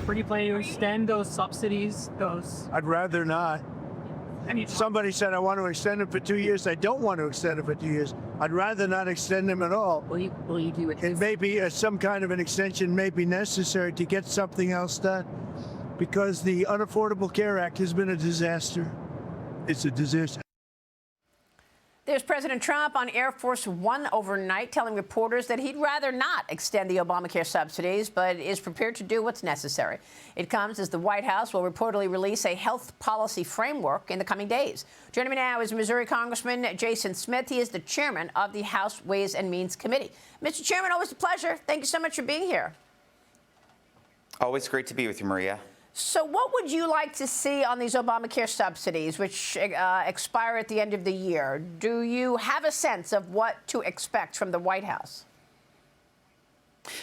Are you planning to extend those subsidies? I'd rather not. Somebody said I want to extend them for 2 years. I don't want to extend them for 2 years. I'd rather not extend them at all. Will you do it? And maybe some kind of an extension may be necessary to get something else done, because the Unaffordable Care Act has been a disaster. It's a disaster. There's President Trump on Air Force One overnight, telling reporters that he'd rather not extend the Obamacare subsidies, but is prepared to do what's necessary. It comes as the White House will reportedly release a health policy framework in the coming days. Joining me now is Missouri Congressman Jason Smith. He is the chairman of the House Ways and Means Committee. Mr. Chairman, always a pleasure. Thank you so much for being here. Always great to be with you, Maria. So what would you like to see on these Obamacare subsidies, which expire at the end of the year? Do you have a sense of what to expect from the White House?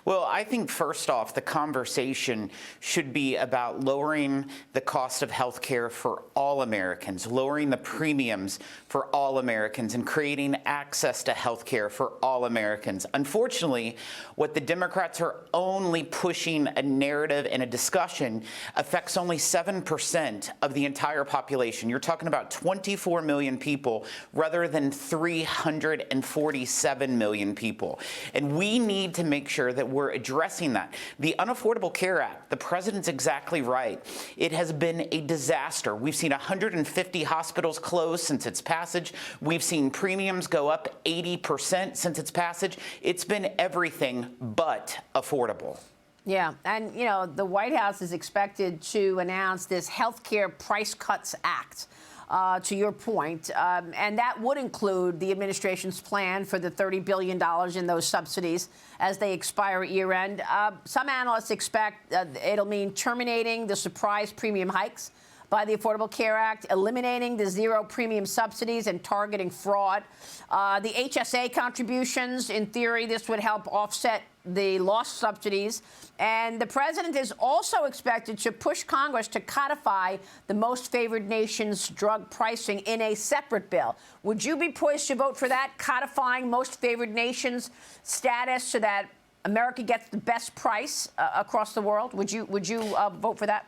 Well, I think first off, the conversation should be about lowering the cost of health care for all Americans, lowering the premiums for all Americans, and creating access to health care for all Americans. Unfortunately, what the Democrats are only pushing a narrative and a discussion affects only 7% of the entire population. You're talking about 24 million people rather than 347 million people. And we need to make sure that we're addressing that. The Unaffordable Care Act, the president's exactly right. It has been a disaster. We've seen 150 hospitals close since its passage. We've seen premiums go up 80% since its passage. It's been everything but affordable. Yeah, and, you know, the White House is expected to announce this Health Care Price Cuts Act. To your point, and that would include the administration's plan for the $30 billion in those subsidies as they expire at year end. Some analysts expect it'll mean terminating the surprise premium hikes by the Affordable Care Act, eliminating the zero premium subsidies and targeting fraud. The HSA contributions, in theory, this would help offset the lost subsidies. And the president is also expected to push Congress to codify the most favored nation's drug pricing in a separate bill. Would you be poised to vote for that, codifying most favored nations status so that America gets the best price across the world? Would you vote for that?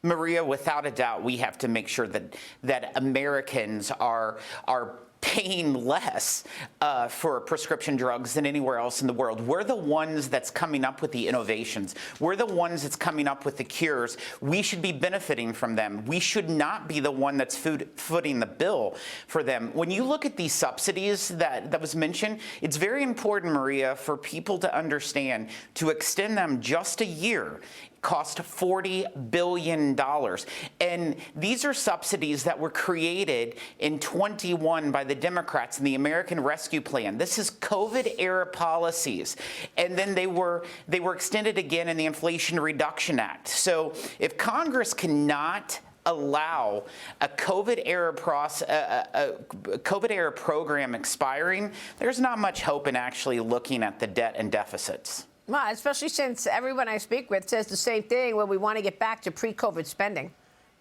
Maria, without a doubt, we have to make sure that Americans are paying less for prescription drugs than anywhere else in the world. We're the ones that's coming up with the innovations. We're the ones that's coming up with the cures. We should be benefiting from them. We should not be the one that's footing the bill for them. When you look at these subsidies that was mentioned, it's very important, Maria, for people to understand to extend them just a year cost $40 billion. And these are subsidies that were created in 21 by the Democrats in the American Rescue Plan. This is COVID-era policies. And then they were extended again in the Inflation Reduction Act. So if Congress cannot allow a COVID-era program expiring, there's not much hope in actually looking at the debt and deficits. Well, especially since everyone I speak with says the same thing when we want to get back to pre-COVID spending.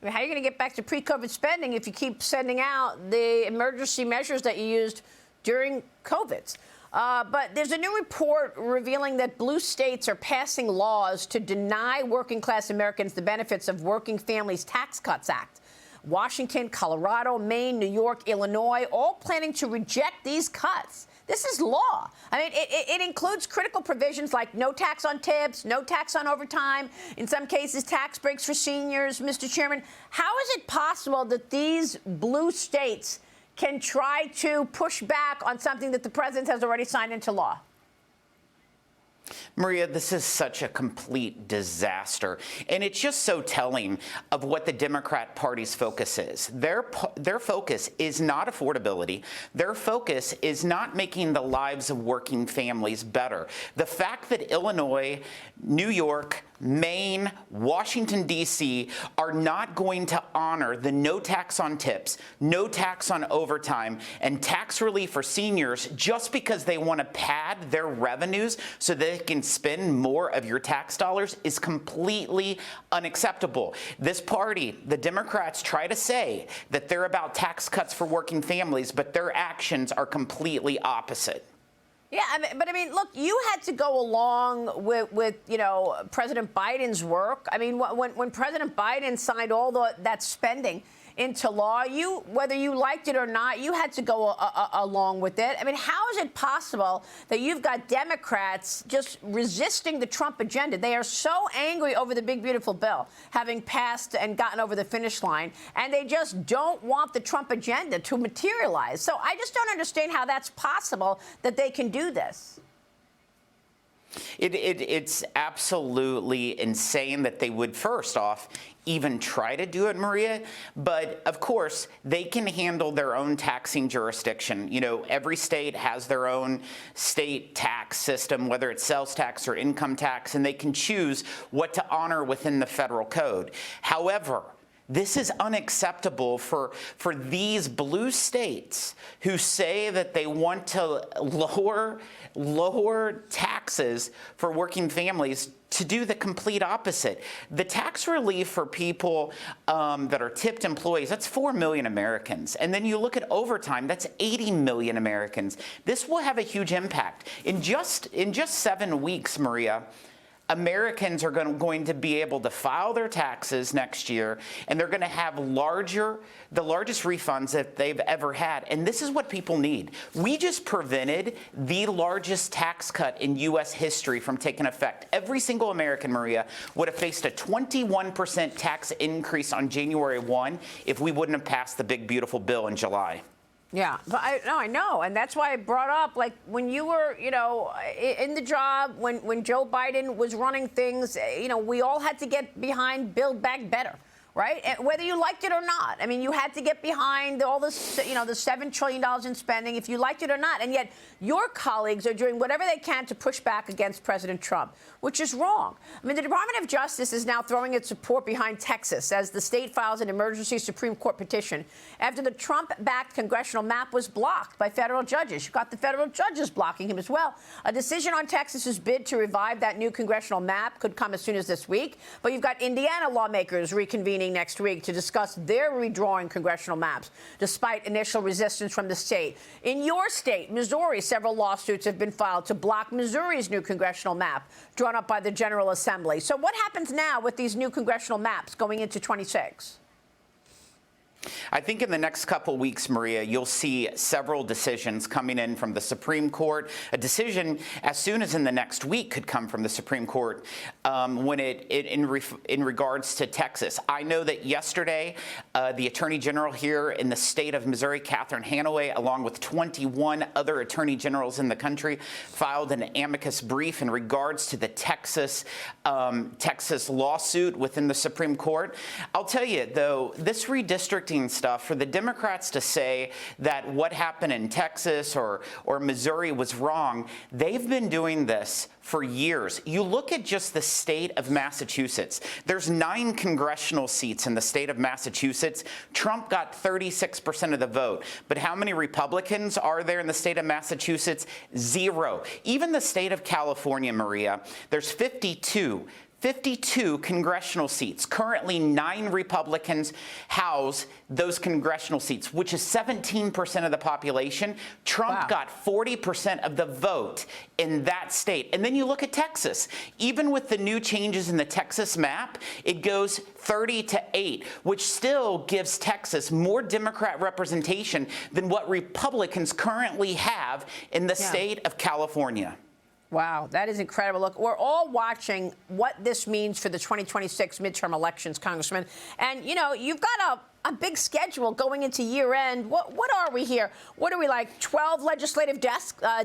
I mean, how are you going to get back to pre-COVID spending if you keep sending out the emergency measures that you used during COVID? But there's a new report revealing that blue states are passing laws to deny working-class Americans the benefits of Working Families Tax Cuts Act. Washington, Colorado, Maine, New York, Illinois, all planning to reject these cuts. This is law. I mean, it includes critical provisions like no tax on tips, no tax on overtime, in some cases tax breaks for seniors. Mr. Chairman, how is it possible that these blue states can try to push back on something that the president has already signed into law? Maria, this is such a complete disaster, and it's just so telling of what the Democrat Party's focus is. Their focus is not affordability. Their focus is not making the lives of working families better. The fact that Illinois, New York, Maine, Washington, D.C. are not going to honor the no tax on tips, no tax on overtime, and tax relief for seniors just because they want to pad their revenues so they can spend more of your tax dollars is completely unacceptable. This party, the Democrats, try to say that they're about tax cuts for working families, but their actions are completely opposite. Yeah, but look, you had to go along with President Biden's work. I mean, when President Biden signed all that spending into law, whether you liked it or not, you had to go along with it. I mean, how is it possible that you've got Democrats just resisting the Trump agenda? They are so angry over the big, beautiful bill having passed and gotten over the finish line, and they just don't want the Trump agenda to materialize. So I just don't understand how that's possible that they can do this. It's absolutely insane that they would, first off, even try to do it, Maria. But of course, they can handle their own taxing jurisdiction. You know, every state has their own state tax system, whether it's sales tax or income tax, and they can choose what to honor within the federal code. However, this is unacceptable for these blue states who say that they want to lower taxes for working families to do the complete opposite. The tax relief for people that are tipped employees, that's 4 million Americans. And then you look at overtime, that's 80 million Americans. This will have a huge impact. In just 7 weeks, Maria, Americans are going to be able to file their taxes next year, and they're going to have the largest refunds that they've ever had. And this is what people need. We just prevented the largest tax cut in U.S. history from taking effect. Every single American, Maria, would have faced a 21% tax increase on January 1 if we wouldn't have passed the big, beautiful bill in July. Yeah, but I know, and that's why I brought up, like, when you were, in the job, when Joe Biden was running things, we all had to get behind Build Back Better, right? And whether you liked it or not. I mean, you had to get behind all this, the $7 trillion in spending, if you liked it or not. And yet your colleagues are doing whatever they can to push back against President Trump, which is wrong. I mean, the Department of Justice is now throwing its support behind Texas as the state files an emergency Supreme Court petition after the Trump-backed congressional map was blocked by federal judges. You've got the federal judges blocking him as well. A decision on Texas's bid to revive that new congressional map could come as soon as this week. But you've got Indiana lawmakers reconvening next week to discuss their redrawing congressional maps, despite initial resistance from the state. In your state, Missouri, several lawsuits have been filed to block Missouri's new congressional map, drawn up by the General Assembly. So what happens now with these new congressional maps going into 26? I think in the next couple weeks, Maria, you'll see several decisions coming in from the Supreme Court. A decision as soon as in the next week could come from the Supreme Court in regards to Texas. I know that yesterday, the Attorney General here in the state of Missouri, Catherine Hanaway, along with 21 other Attorney Generals in the country, filed an amicus brief in regards to the Texas lawsuit within the Supreme Court. I'll tell you, though, this redistricting stuff, for the Democrats to say that what happened in Texas or Missouri was wrong, they've been doing this for years. You look at just the state of Massachusetts. There's 9 congressional seats in the state of Massachusetts. Trump got 36% of the vote. But how many Republicans are there in the state of Massachusetts? 0. Even the state of California, Maria, there's 52 congressional seats. Currently, 9 Republicans house those congressional seats, which is 17% of the population. Trump got 40% of the vote in that state. And then you look at Texas. Even with the new changes in the Texas map, it goes 30-8, which still gives Texas more Democrat representation than what Republicans currently have in the state of California. Wow, that is incredible. Look, we're all watching what this means for the 2026 midterm elections, Congressman. And, you've got a big schedule going into year end. What are we here? What are we, like 12 legislative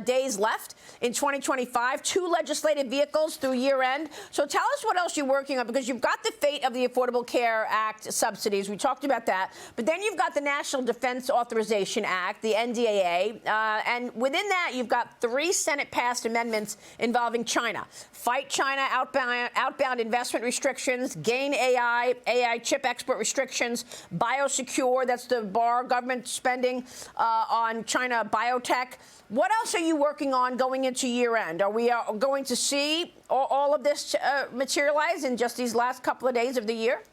days left in 2025, 2 legislative vehicles through year end? So tell us what else you're working on, because you've got the fate of the Affordable Care Act subsidies. We talked about that. But then you've got the National Defense Authorization Act, the NDAA. And within that, you've got 3 Senate-passed amendments involving China. Fight China outbound investment restrictions, gain AI chip export restrictions, biosecure, that's the bar government spending on China biotech. What else are you working on going into year end? Are we going to see all of this materialize in just these last couple of days of the year?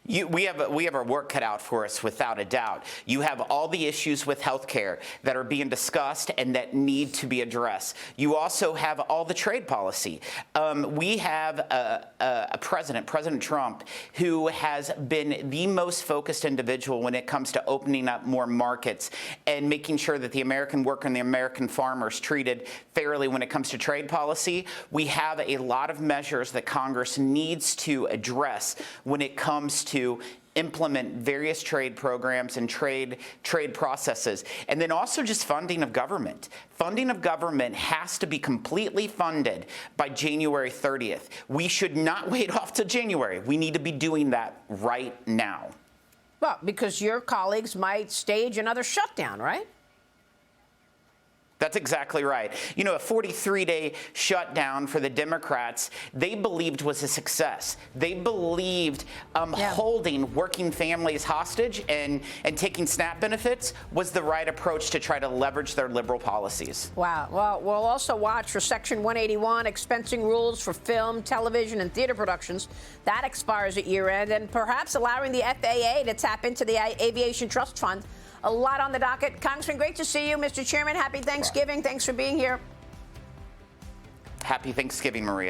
We have our work cut out for us, without a doubt. You have all the issues with health care that are being discussed and that need to be addressed. You also have all the trade policy. We have a president, President Trump, who has been the most focused individual when it comes to opening up more markets and making sure that the American worker and the American farmer is treated fairly when it comes to trade policy. We have a lot of measures that Congress needs to address when it comes to implement various trade programs and trade processes. And then also just funding of government. Funding of government has to be completely funded by January 30th. We should not wait off till January. We need to be doing that right now. Well, because your colleagues might stage another shutdown, right? That's exactly right. You know, a 43-day shutdown for the Democrats, they believed was a success. They believed holding working families hostage and taking SNAP benefits was the right approach to try to leverage their liberal policies. Wow. Well, we'll also watch for Section 181 expensing rules for film, television, and theater productions. That expires at year-end, and perhaps allowing the FAA to tap into the Aviation Trust Fund. A lot on the docket. Congressman, great to see you. Mr. Chairman, happy Thanksgiving. Thanks for being here. Happy Thanksgiving, Maria.